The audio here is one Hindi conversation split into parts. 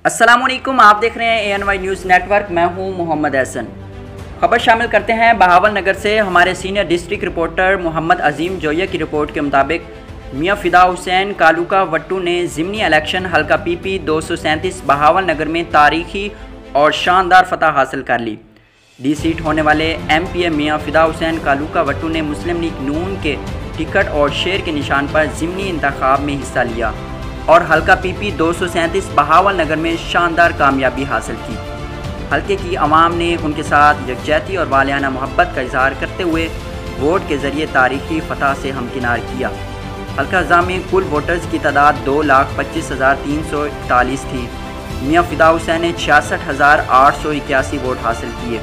अस्सलामुअलैकुम, आप देख रहे हैं ANY न्यूज़ नेटवर्क। मैं हूं मोहम्मद एहसन। खबर शामिल करते हैं बहावल नगर से। हमारे सीनियर डिस्ट्रिक्ट रिपोर्टर मोहम्मद अजीम जोया की रिपोर्ट के मुताबिक मियां फ़िदा हुसैन कालूका वट्टू ने ज़िमनी इलेक्शन हल्का PP 237 बहावल नगर में तारीखी और शानदार फतह हासिल कर ली। डी सीट होने वाले MPA मियां फ़िदा हुसैन कालूका वट्टू ने मुस्लिम लीग नून के टिकट और शेर के निशान पर ज़िमनी इंतखाब में हिस्सा लिया और हल्का PP 237 बहावल नगर में शानदार कामयाबी हासिल की। हल्के की आवाम ने उनके साथ यकजहती और वालियाना मोहब्बत का इजहार करते हुए वोट के ज़रिए तारीखी फतह से हमकिनार किया। हल्का अज़ा में कुल वोटर्स की तादाद 2,25,341 थी। मियां फ़िदा हुसैन ने 66,881 वोट हासिल किए।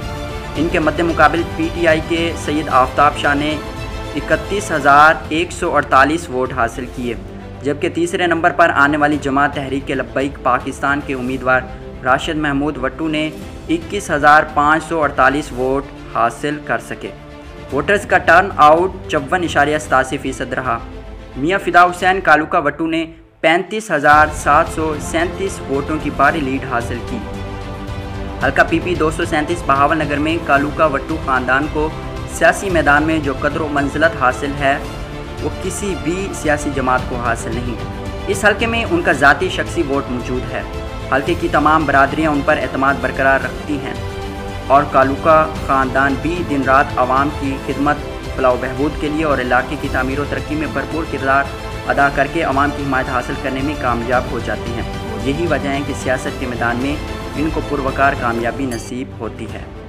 इनके मद्दे मुकाबिल PTI के सैयद आफ्ताब शाह ने 31,148 वोट हासिल किए, जबकि तीसरे नंबर पर आने वाली जमात तहरीक लब्बैक पाकिस्तान के उम्मीदवार राशिद महमूद वट्टू ने 21,548 वोट हासिल कर सके। वोटर्स का टर्न आउट 54.87% रहा। मियां फ़िदा हुसैन कालूका वट्टू ने 35,737 वोटों की भारी लीड हासिल की। हल्का PP 237 बहावल नगर में कालूका वट्टू ख़ानदान को सियासी मैदान में जो कदर व मंजिलत हासिल है वो किसी भी सियासी जमात को हासिल नहीं। इस हल्के में उनका ज़ाती शख्सी वोट मौजूद है। हल्के की तमाम बरादरियाँ उन पर एतमाद बरकरार रखती हैं और कालूका ख़ानदान भी दिन रात आवाम की खिदमत, फलाह बहबूद के लिए और इलाके की तामीर व तरक्की में भरपूर किरदार अदा करके आवाम की हिमायत हासिल करने में कामयाब हो जाते हैं। यही वजह है कि सियासत के मैदान में इनको पुरवकार कामयाबी नसीब होती है।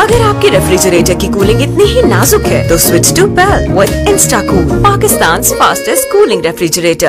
अगर आपके रेफ्रिजरेटर की कूलिंग इतनी ही नाजुक है तो switch to PEL with InstaCool, Pakistan fastest cooling refrigerator.